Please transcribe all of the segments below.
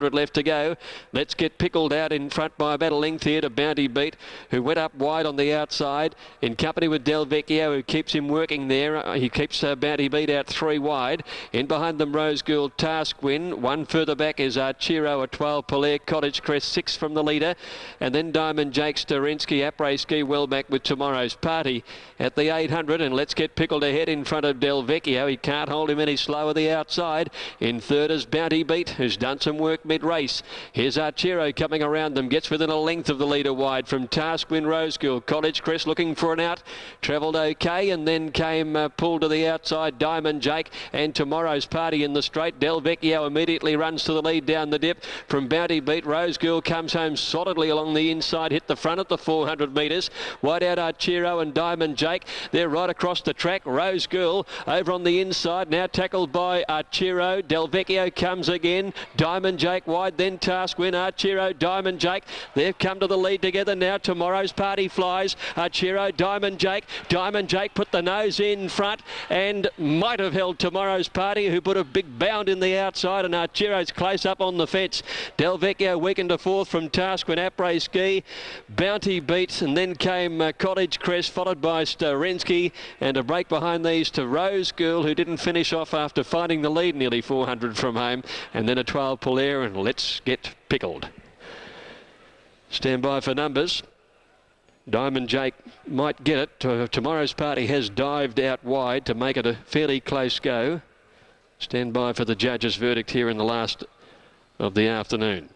left to go. Let's Get Pickled out in front by about a length here to Bounty Beat, who went up wide on the outside in company with Del Vecchio, who keeps him working there. He keeps Bounty Beat out 3 wide. In behind them, Rose Girl, Task Win. 1 further back is Archero, a 12 Polaire, Cottage Crest, 6 from the leader. And then Diamond Jake, Sterinsky, Après Ski well back with Tomorrow's Party at the 800. And Let's Get Pickled ahead in front of Del Vecchio. He can't hold him any slower the outside. In third is Bounty Beat, who's done some work mid-race. Here's Archero coming around them, gets within a length of the leader wide from Task Win, Rose Girl. Cottage Crest looking for an out, travelled okay, and then came pulled to the outside Diamond Jake and Tomorrow's Party in the straight. Del Vecchio immediately runs to the lead down the dip from Bounty Beat. Rose Girl comes home solidly along the inside, hit the front at the 400 metres. Wide out Archero and Diamond Jake. They're right across the track. Rose Girl over on the inside, now tackled by Archero. Del Vecchio comes again. Diamond Jake wide, then Task Win, Archero, Diamond Jake. They've come to the lead together now. Tomorrow's Party flies. Archero, Diamond Jake. Diamond Jake put the nose in front and might have held Tomorrow's Party, who put a big bound in the outside, and Archero's close up on the fence. Del Vecchio weakened to fourth from Task Win, Après Ski, Bounty Beat, and then came Cottage Crest, followed by Sterinsky, and a break behind these to Rose Girl, who didn't finish off after finding the lead nearly 400 from home, and then a 12 Polaire, and Let's Get Pickled. Stand by for numbers. Diamond Jake might get it. Tomorrow's Party has dived out wide to make it a fairly close go. Stand by for the judge's verdict here in the last of the afternoon.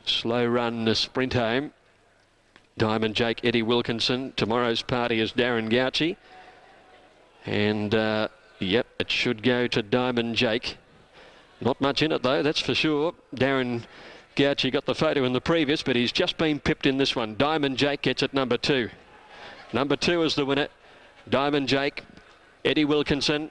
Slow run, the sprint home. Diamond Jake, Eddie Wilkinson. Tomorrow's Party is Darren Gauci. And, yep, it should go to Diamond Jake. Not much in it, though, that's for sure. Darren Gauci got the photo in the previous, but he's just been pipped in this one. Diamond Jake gets it number 2. Number 2 is the winner. Diamond Jake, Eddie Wilkinson.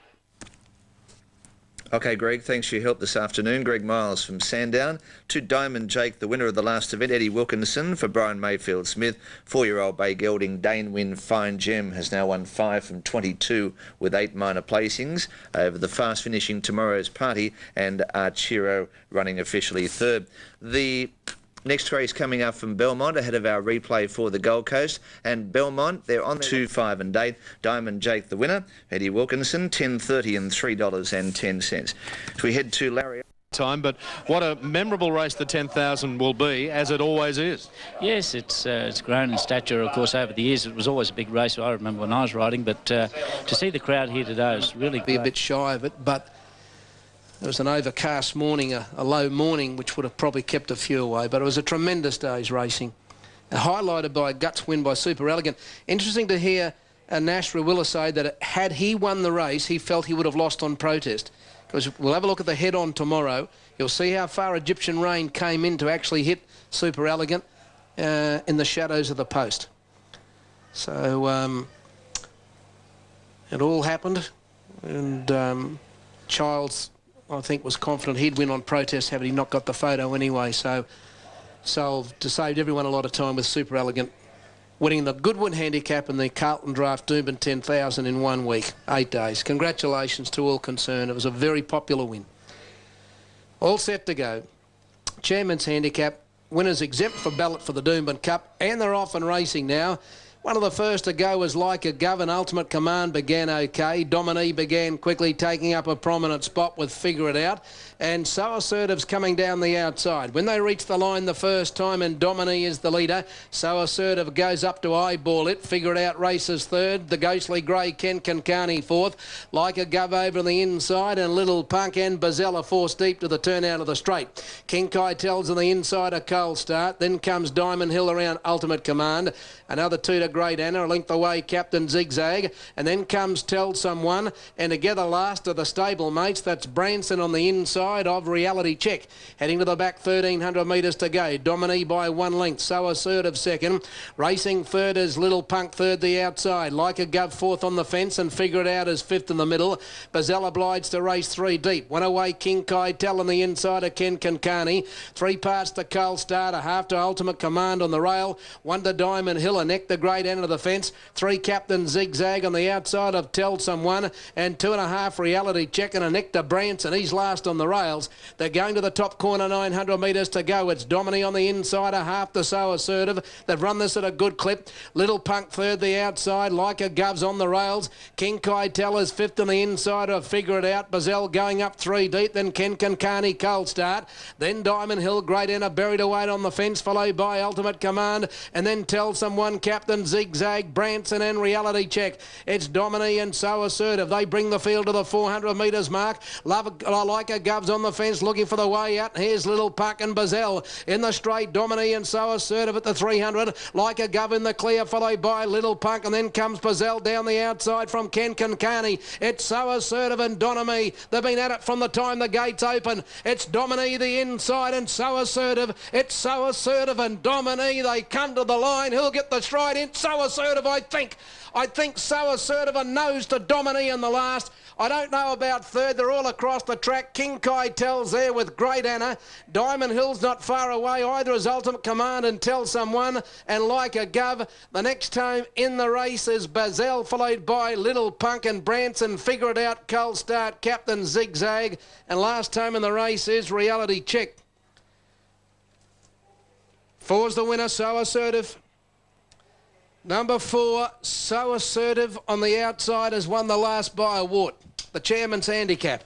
OK, Greg, thanks for your help this afternoon. Greg Miles from Sandown. To Diamond Jake, the winner of the last event. Eddie Wilkinson for Brian Mayfield Smith. 4-year-old Bay Gelding Dane Win Fine Gem has now won 5 from 22 with 8 minor placings over the fast finishing Tomorrow's Party, and Archero running officially third. The next race coming up from Belmont ahead of our replay for the Gold Coast. And Belmont, they're on 2, 5 and 8. Diamond Jake the winner. Eddie Wilkinson, $10.30 and $3.10. So we head to Larry. Time, but what a memorable race the 10,000 will be, as it always is. Yes, it's grown in stature, of course, over the years. It was always a big race. I remember when I was riding, but to see the crowd here today is really be a bit shy of it, but there was an overcast morning, a low morning, which would have probably kept a few away, but it was a tremendous day's racing, highlighted by a guts win by Super Elegant. Interesting to hear Nash Rawiller say that had he won the race, he felt he would have lost on protest. Because we'll have a look at the head-on tomorrow. You'll see how far Egyptian Rain came in to actually hit Super Elegant in the shadows of the post. So it all happened, and Childs, I think, was confident he'd win on protest had he not got the photo anyway. So saved everyone a lot of time with Super Elegant winning the Goodwin Handicap and the Carlton Draft Doomben 10,000 in 1 week, 8 days. Congratulations to all concerned. It was a very popular win. All set to go. Chairman's Handicap. Winners exempt for ballot for the Doomben Cup, and they're off and racing now. One of the first to go was Like a Govern. Ultimate Command began okay. Dominique began quickly, taking up a prominent spot with Figure It Out. And So Assertive's coming down the outside. When they reach the line the first time, and Dominique is the leader, So Assertive goes up to eyeball it. Figure It Out races third. The Ghostly Grey, Ken Kankani fourth. Like a Gov over on the inside, and Little Punk and Bazella forced deep to the turn out of the straight. King Kai tells on the inside a cold start. Then comes Diamond Hill around Ultimate Command. Another 2 to Great Anna, a length away Captain Zigzag, and then comes Tell Someone, and together last are the stable mates. That's Branson on the inside of Reality Check. Heading to the back, 1,300 metres to go. Dominique by 1 length, So Assertive second. Racing third is Little Punk, third the outside. Like a Gov fourth on the fence, and Figure It Out as fifth in the middle. Bazell obliged to race 3 deep. 1 away King Kai Tell on the inside of Ken Kankani. 3 parts to Cold Start, a half to Ultimate Command on the rail. 1 to Diamond Hill, a neck to Great Great End of the fence. 3 Captain Zigzag on the outside of Tell Someone, and 2.5 Reality Check and a Nectar Branson. He's last on the rails. They're going to the top corner, 900 metres to go. It's Domini on the inside, a half to So Assertive. They've run this at a good clip. Little Punk third the outside, Like a Gov's on the rails. King Kai Tell is fifth on the inside of Figure It Out. Bazell going up 3 deep, then Ken Kankani Cold Start. Then Diamond Hill, Great Enna buried away on the fence, followed by Ultimate Command, and then Tell Someone, Captain Zigzag, Branson and Reality Check. It's Domini and So Assertive. They bring the field to the 400 metres mark. Like a Gov's on the fence looking for the way out. Here's Little Puck and Bazell in the straight. Domini and So Assertive at the 300. Like a Gov in the clear, followed by Little Punk, and then comes Bazell down the outside from Ken Kankani. It's So Assertive and Domini. They've been at it from the time the gates open. It's Domini the inside and So Assertive. It's So Assertive and Domini. They come to the line. Who'll get the stride in? So Assertive, I think. So Assertive and nose to Domini in the last. I don't know about third. They're all across the track. King Kai Tell's there with Great Anna. Diamond Hill's not far away either as Ultimate Command and Tell Someone and Like a Gov. The next time in the race is Bazell, followed by Little Punk and Branson. Figure It Out, Cold Start, Captain Zigzag. And last time in the race is Reality Check. 4's the winner, So Assertive. Number 4, So Assertive on the outside has won the last by a wart, the chairman's handicap.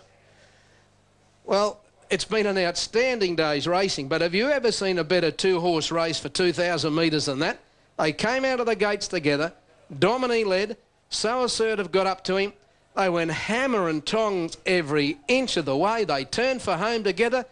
Well, it's been an outstanding day's racing, but have you ever seen a better 2-horse race for 2,000 metres than that? They came out of the gates together. Domini led. So Assertive got up to him. They went hammer and tongs every inch of the way. They turned for home together.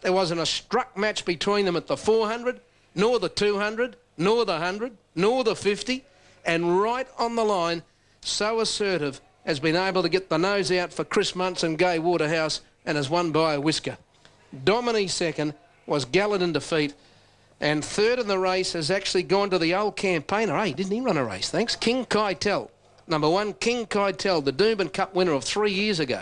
There wasn't a struck match between them at the 400, nor the 200, nor the 100, nor the 50, and right on the line, So Assertive has been able to get the nose out for Chris Muntz and Gai Waterhouse and has won by a whisker. Domini second was Gallant in defeat, and third in the race has actually gone to the old campaigner. Hey, didn't he run a race? Thanks. King Kai Tell. Number 1, King Kai Tell, the Doomben Cup winner of 3 years ago.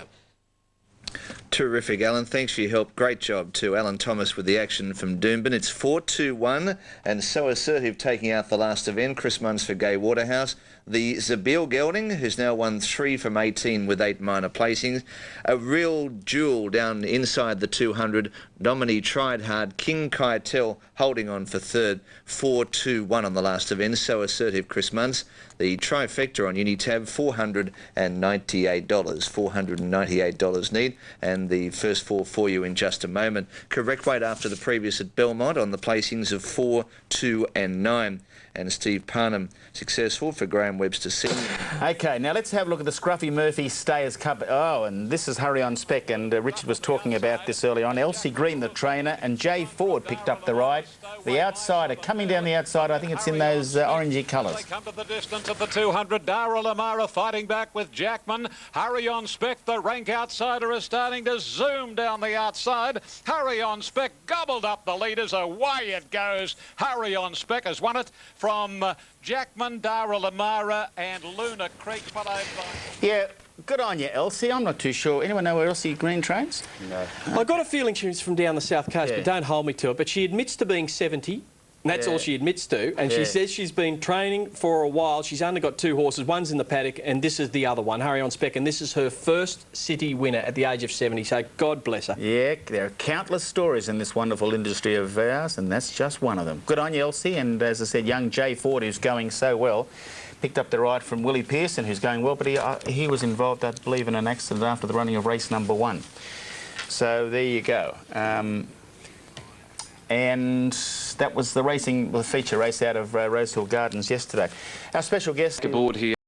Terrific, Alan. Thanks for your help. Great job to Alan Thomas with the action from Doomben. It's 4-2-1 and So Assertive taking out the last event. Chris Munns for Gai Waterhouse. The Zabeel Gelding, who's now won 3 from 18 with 8 minor placings. A real jewel down inside the 200. Domini tried hard. King Kai Tell holding on for third. 4-2-1 on the last event. So Assertive, Chris Munns. The trifecta on Unitab, $498. $498 need. And the first 4 for you in just a moment. Correct weight after the previous at Belmont on the placings of 4, 2 and 9. And Steve Parnham successful for Graham Webster Sydney. OK, now let's have a look at the Scruffy Murphy Stayers Cup. Oh, and this is Hurry On Spec, and Richard was talking about this early on. Elsie Green, the trainer, and Jay Ford picked up the ride. The outsider, coming down the outside, I think it's in those orangey colours. They come to the distance of the 200. Dara Lamara fighting back with Jackman. Hurry On Spec, the rank outsider, is starting to zoom down the outside. Hurry On Spec gobbled up the leaders. Away it goes. Hurry On Spec has won it from Jackman, Dara Lamara and Luna Creek, followed by... Yeah, good on you, Elsie. I'm not too sure. Anyone know where Elsie Green trains? No. I got a feeling she was from down the south coast, but don't hold me to it. But she admits to being 70. And that's all she admits to. And she says she's been training for a while. She's only got 2 horses. One's in the paddock, and this is the other one, Hurry On Spec. And this is her first city winner at the age of 70. So God bless her. Yeah, there are countless stories in this wonderful industry of ours, and that's just one of them. Good on you, Elsie. And as I said, young Jay Ford, who's going so well, picked up the ride from Willie Pearson, who's going well, but he was involved, I believe, in an accident after the running of race number 1. So there you go. And that was the feature race out of Rosehill Gardens yesterday. Our special guest... Aboard here.